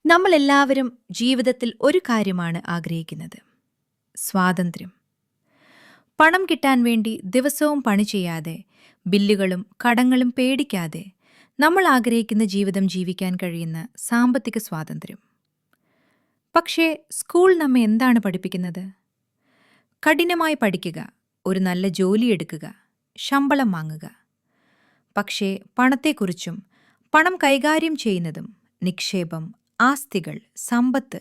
നമ്മളെല്ലാവരും ജീവിതത്തിൽ ഒരു കാര്യമാണ് ആഗ്രഹിക്കുന്നത്: സ്വാതന്ത്ര്യം. പണം കിട്ടാൻ വേണ്ടി ദിവസവും പണി ചെയ്യാതെ, ബില്ലുകളും കടങ്ങളും പേടിക്കാതെ നമ്മൾ ആഗ്രഹിക്കുന്ന ജീവിതം ജീവിക്കാൻ കഴിയുന്ന സാമ്പത്തിക സ്വാതന്ത്ര്യം. പക്ഷേ സ്കൂൾ നമ്മെ എന്താണ് പഠിപ്പിക്കുന്നത്? കഠിനമായി പഠിക്കുക, ഒരു നല്ല ജോലിയെടുക്കുക, ശമ്പളം വാങ്ങുക. പക്ഷേ പണത്തെക്കുറിച്ചും പണം കൈകാര്യം ചെയ്യുന്നതും നിക്ഷേപം, ആസ്തികൾ, സമ്പത്ത്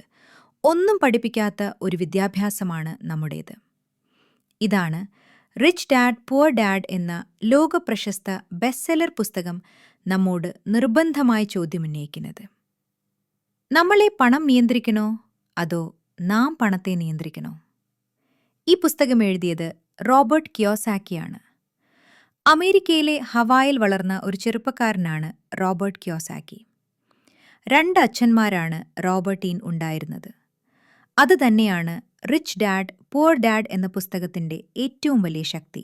ഒന്നും പഠിപ്പിക്കാത്ത ഒരു വിദ്യാഭ്യാസമാണ് നമ്മുടേത്. ഇതാണ് റിച്ച് ഡാഡ് പുവർ ഡാഡ് എന്ന ലോകപ്രശസ്ത ബെസ്റ്റ് സെല്ലർ പുസ്തകം നമ്മോട് നിർബന്ധമായി ചോദ്യമുന്നയിക്കുന്നത്. നമ്മളെ പണം നിയന്ത്രിക്കണോ, അതോ നാം പണത്തെ നിയന്ത്രിക്കണോ? ഈ പുസ്തകം എഴുതിയത് റോബർട്ട് കിയോസാക്കിയാണ്. അമേരിക്കയിലെ ഹവായിൽ വളർന്ന ഒരു ചെറുപ്പക്കാരനാണ് റോബർട്ട് കിയോസാക്കി. 2 അച്ഛന്മാരാണ് റോബർട്ടീൻ ഉണ്ടായിരുന്നത്. അത് തന്നെയാണ് റിച്ച് ഡാഡ് പുവർ ഡാഡ് എന്ന പുസ്തകത്തിന്റെ ഏറ്റവും വലിയ ശക്തി.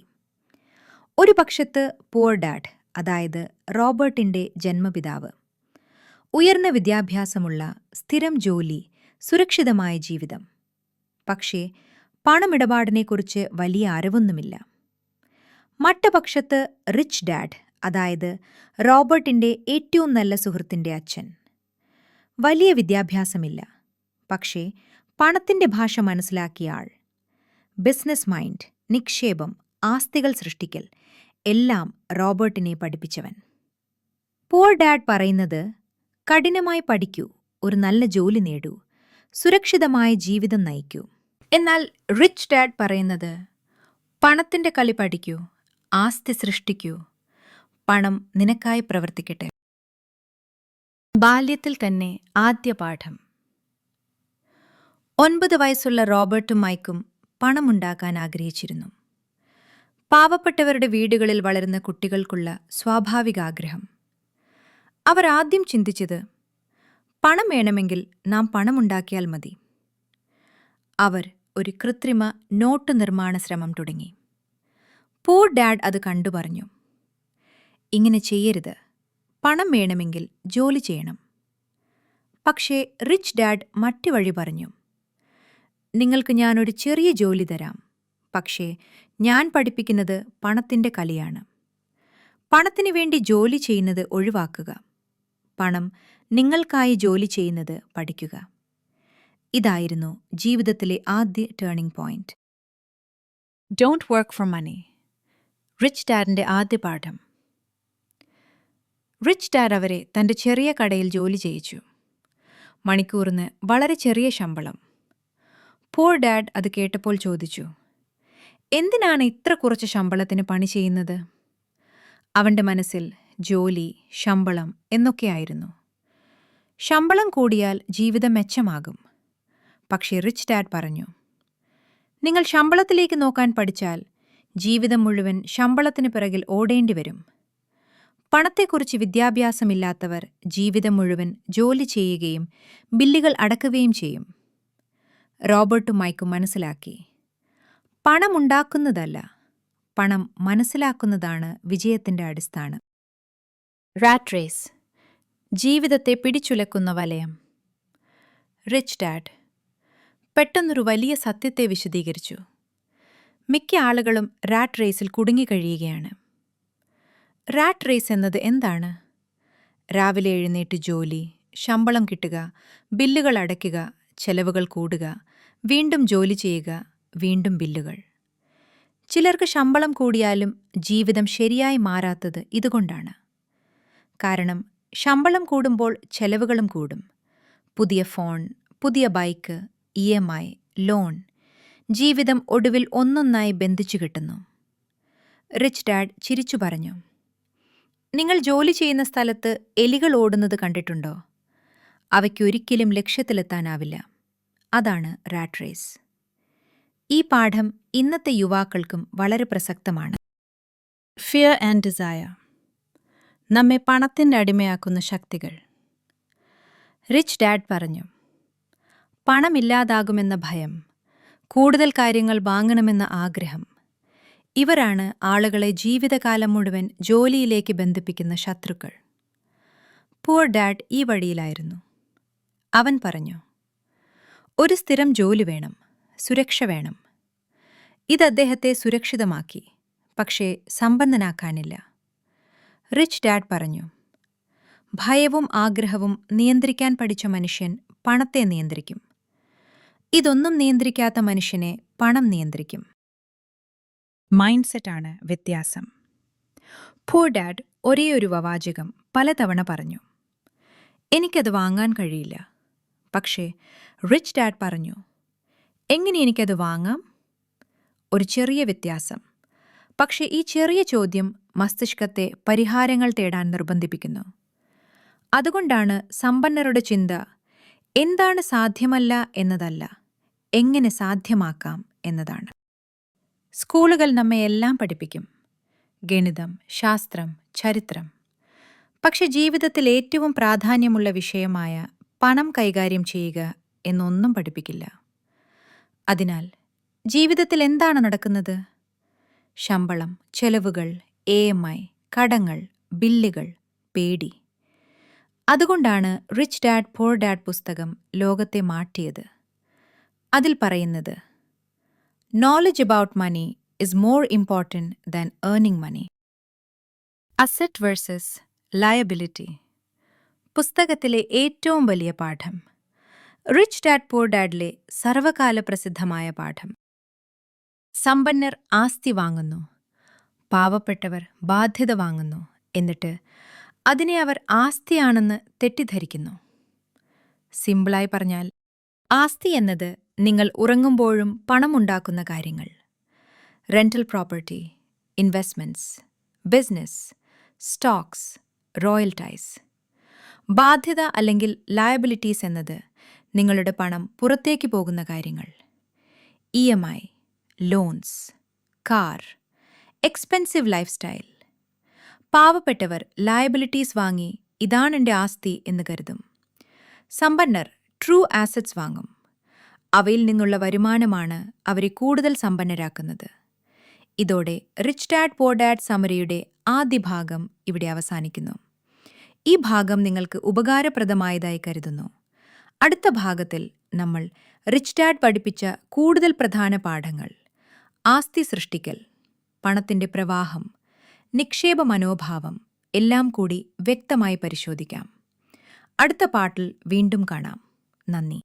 ഒരു പക്ഷത്ത് പുവർ ഡാഡ്, അതായത് റോബർട്ടിന്റെ ജന്മപിതാവ്. ഉയർന്ന വിദ്യാഭ്യാസമുള്ള, സ്ഥിരം ജോലി, സുരക്ഷിതമായ ജീവിതം. പക്ഷേ പണമിടപാടിനെക്കുറിച്ച് വലിയ അറിവൊന്നുമില്ല. മറ്റപക്ഷത്ത് റിച്ച് ഡാഡ്, അതായത് റോബർട്ടിന്റെ ഏറ്റവും നല്ല സുഹൃത്തിന്റെ അച്ഛൻ. വലിയ വിദ്യാഭ്യാസമില്ല, പക്ഷേ പണത്തിന്റെ ഭാഷ മനസ്സിലാക്കിയ ആൾ. ബിസിനസ് മൈൻഡ്, നിക്ഷേപം, ആസ്തികൾ സൃഷ്ടിക്കൽ എല്ലാം റോബർട്ടിനെ പഠിപ്പിച്ചവൻ. പുവർ ഡാഡ് പറയുന്നത്, കഠിനമായി പഠിക്കൂ, ഒരു നല്ല ജോലി നേടൂ, സുരക്ഷിതമായ ജീവിതം നയിക്കൂ. എന്നാൽ റിച്ച് ഡാഡ് പറയുന്നത്, പണത്തിന്റെ കളി പഠിക്കൂ, ആസ്തി സൃഷ്ടിക്കൂ, പണം നിനക്കായി പ്രവർത്തിക്കട്ടെ. ബാല്യത്തിൽ തന്നെ ആദ്യ പാഠം. 9 വയസ്സുള്ള റോബർട്ടും മൈക്കും പണമുണ്ടാക്കാൻ ആഗ്രഹിച്ചിരുന്നു. പാവപ്പെട്ടവരുടെ വീടുകളിൽ വളരുന്ന കുട്ടികൾക്കുള്ള സ്വാഭാവിക ആഗ്രഹം. അവർ ആദ്യം ചിന്തിച്ചത്, പണം വേണമെങ്കിൽ നാം പണമുണ്ടാക്കിയാൽ മതി. അവർ ഒരു കൃത്രിമ നോട്ട് നിർമ്മാണ ശ്രമം തുടങ്ങി. പുവർ ഡാഡ് അത് കണ്ടു പറഞ്ഞു, ഇങ്ങനെ ചെയ്യരുത്, പണം വേണമെങ്കിൽ ജോലി ചെയ്യണം. പക്ഷേ റിച്ച് ഡാഡ് മറ്റു വഴി പറഞ്ഞു, നിങ്ങൾക്ക് ഞാനൊരു ചെറിയ ജോലി തരാം, പക്ഷേ ഞാൻ പഠിപ്പിക്കുന്നത് പണത്തിന്റെ കളിയാണ്. പണത്തിനു വേണ്ടി ജോലി ചെയ്യുന്നത് ഒഴിവാക്കുക, പണം നിങ്ങൾക്കായി ജോലി ചെയ്യുന്നത് പഠിക്കുക. ഇതായിരുന്നു ജീവിതത്തിലെ ആദ്യ turning point. Don't work for money. Rich ഡാഡിന്റെ ആദ്യ പാഠം. റിച്ച് ഡാഡ് അവരെ തന്റെ ചെറിയ കടയിൽ ജോലി ചെയ്യിച്ചു. മണിക്കൂറിന് വളരെ ചെറിയ ശമ്പളം. പുവർ ഡാഡ് അത് കേട്ടപ്പോൾ ചോദിച്ചു, എന്തിനാണ് ഇത്ര കുറച്ച് ശമ്പളത്തിന് പണി ചെയ്യുന്നത്? അവന്റെ മനസ്സിൽ ജോലി, ശമ്പളം എന്നൊക്കെയായിരുന്നു. ശമ്പളം കൂടിയാൽ ജീവിതം മെച്ചമാകും. പക്ഷേ റിച്ച് ഡാഡ് പറഞ്ഞു, നിങ്ങൾ ശമ്പളത്തിലേക്ക് നോക്കാൻ പഠിച്ചാൽ ജീവിതം മുഴുവൻ ശമ്പളത്തിന് പിറകിൽ ഓടേണ്ടി വരും. പണത്തെക്കുറിച്ച് വിദ്യാഭ്യാസമില്ലാത്തവർ ജീവിതം മുഴുവൻ ജോലി ചെയ്യുകയും ബില്ലുകൾ അടക്കുകയും ചെയ്യും. റോബർട്ടും മൈക്കും മനസ്സിലാക്കി, പണമുണ്ടാക്കുന്നതല്ല, പണം മനസ്സിലാക്കുന്നതാണ് വിജയത്തിന്റെ അടിസ്ഥാനം. റാറ്റ് റേസ്, ജീവിതത്തെ പിടിച്ചുലക്കുന്ന വലയം. റിച്ച് ഡാഡ് പെട്ടെന്നൊരു വലിയ സത്യത്തെ വിശദീകരിച്ചു. മിക്ക ആളുകളും റാറ്റ് റേസിൽ കുടുങ്ങിക്കഴിയുകയാണ്. റാറ്റ് റേസ് എന്നത് എന്താണ്? രാവിലെ എഴുന്നേറ്റ് ജോലി, ശമ്പളം കിട്ടുക, ബില്ലുകൾ അടയ്ക്കുക, ചെലവുകൾ കൂടുക, വീണ്ടും ജോലി ചെയ്യുക, വീണ്ടും ബില്ലുകൾ. ചിലർക്ക് ശമ്പളം കൂടിയാലും ജീവിതം ശരിയായി മാറാത്തത് ഇതുകൊണ്ടാണ്. കാരണം ശമ്പളം കൂടുമ്പോൾ ചെലവുകളും കൂടും. പുതിയ ഫോൺ, പുതിയ ബൈക്ക്, EMI, ലോൺ. ജീവിതം ഒടുവിൽ ഒന്നൊന്നായി ബന്ധിച്ചു കിട്ടുന്നു. റിച്ച് ഡാഡ് ചിരിച്ചു പറഞ്ഞു, നിങ്ങൾ ജോലി ചെയ്യുന്ന സ്ഥലത്ത് എലികൾ ഓടുന്നത് കണ്ടിട്ടുണ്ടോ? അവയ്ക്കൊരിക്കലും ലക്ഷ്യത്തിലെത്താനാവില്ല. അതാണ് റാറ്റ് റേസ്. ഈ പാഠം ഇന്നത്തെ യുവാക്കൾക്കും വളരെ പ്രസക്തമാണ്. ഫിയർ ആൻഡ് ഡിസയർ, നമ്മെ പണത്തിന്റെ അടിമയാക്കുന്ന ശക്തികൾ. റിച്ച് ഡാഡ് പറഞ്ഞു, പണമില്ലാതാകുമെന്ന ഭയം, കൂടുതൽ കാര്യങ്ങൾ വാങ്ങണമെന്ന ആഗ്രഹം, ഇവരാണ് ആളുകളെ ജീവിതകാലം മുഴുവൻ ജോലിയിലേക്ക് ബന്ധിപ്പിക്കുന്ന ശത്രുക്കൾ. പുവർ ഡാഡ് ഈ വഴിയിലായിരുന്നു. അവൻ പറഞ്ഞു, ഒരു സ്ഥിരം ജോലി വേണം, സുരക്ഷ വേണം. ഇത് അദ്ദേഹത്തെ സുരക്ഷിതമാക്കി, പക്ഷേ സമ്പന്നനാക്കാനില്ല. റിച്ച് ഡാഡ് പറഞ്ഞു, ഭയവും ആഗ്രഹവും നിയന്ത്രിക്കാൻ പഠിച്ച മനുഷ്യൻ പണത്തെ നിയന്ത്രിക്കും. ഇതൊന്നും നിയന്ത്രിക്കാത്ത മനുഷ്യനെ പണം നിയന്ത്രിക്കും. മൈൻഡ് സെറ്റാണ് വ്യത്യാസം. പൂർ ഡാഡ് ഒരേയൊരു വാചകം പലതവണ പറഞ്ഞു. എനിക്കത് വാങ്ങാൻ കഴിയില്ല. പക്ഷേ റിച്ച് ഡാഡ് പറഞ്ഞു, എങ്ങനെ എനിക്കത് വാങ്ങാം? ഒരു ചെറിയ വ്യത്യാസം. പക്ഷേ ഈ ചെറിയ ചോദ്യം മസ്തിഷ്കത്തെ പരിഹാരങ്ങൾ തേടാൻ നിർബന്ധിപ്പിക്കുന്നു. അതുകൊണ്ടാണ് സമ്പന്നരുടെ ചിന്ത എന്താണ് സാധ്യമല്ല എന്നതല്ല, എങ്ങനെ സാധ്യമാക്കാം എന്നതാണ്. സ്കൂളുകൾ നമ്മെ എല്ലാം പഠിപ്പിക്കും: ഗണിതം, ശാസ്ത്രം, ചരിത്രം. പക്ഷെ ജീവിതത്തിൽ ഏറ്റവും പ്രാധാന്യമുള്ള വിഷയമായ പണം കൈകാര്യം ചെയ്യുക എന്നൊന്നും പഠിപ്പിക്കില്ല. അതിനാൽ ജീവിതത്തിൽ എന്താണ് നടക്കുന്നത്? ശമ്പളം, ചെലവുകൾ, EMI, കടങ്ങൾ, ബില്ലുകൾ, പേടി. അതുകൊണ്ടാണ് റിച്ച് ഡാഡ് പൂർ ഡാഡ് പുസ്തകം ലോകത്തെ മാറ്റിയത്. അതിൽ പറയുന്നത്, knowledge about money is more important than earning money. Asset versus liability. പുസ്തകത്തിലെ ഏറ്റവും വലിയ പാഠം. റിച്ച് ഡാഡ് പൂർ ഡാഡിലെ സർവകാല പ്രസിദ്ധമായ പാഠം. സമ്പന്നർ ആസ്തി വാങ്ങുന്നു, പാവപ്പെട്ടവർ ബാധ്യത വാങ്ങുന്നു. എന്നിട്ട് അതിനെ അവർ ആസ്തിയാണെന്ന് തെറ്റിദ്ധരിക്കുന്നു. സിമ്പിളായി പറഞ്ഞാൽ, ആസ്തി എന്നത് നിങ്ങൾ ഉറങ്ങുമ്പോഴും പണമുണ്ടാക്കുന്ന കാര്യങ്ങൾ. Rental property, investments, business, stocks, royalties. ബാധ്യത അല്ലെങ്കിൽ ലയബിലിറ്റീസ് എന്നത് നിങ്ങളുടെ പണം പുറത്തേക്ക് പോകുന്ന കാര്യങ്ങൾ. EMI, loans, car, expensive life style. പാവപ്പെട്ടവർ ലയബിലിറ്റീസ് വാങ്ങി ഇതാണെൻ്റെ ആസ്തി എന്ന് കരുതും. സമ്പന്നർ ട്രൂ ആസറ്റ്സ് വാങ്ങും. അവയിൽ നിന്നുള്ള വരുമാനമാണ് അവരെ കൂടുതൽ സമ്പന്നരാക്കുന്നത്. ഇതോടെ റിച്ച് ഡാഡ് പൂർ ഡാഡ് സമരിയുടെ ആദ്യ ഭാഗം ഇവിടെ അവസാനിക്കുന്നു. ഈ ഭാഗം നിങ്ങൾക്ക് ഉപകാരപ്രദമായതായി കരുതുന്നു. അടുത്ത ഭാഗത്തിൽ നമ്മൾ റിച്ച് ഡാഡ് പഠിപ്പിച്ച കൂടുതൽ പ്രധാന പാഠങ്ങൾ, ആസ്തി സൃഷ്ടിക്കൽ, പണത്തിൻ്റെ പ്രവാഹം, നിക്ഷേപ മനോഭാവം എല്ലാം കൂടി വ്യക്തമായി പരിശോധിക്കാം. അടുത്ത പാട്ടിൽ വീണ്ടും കാണാം. നന്ദി.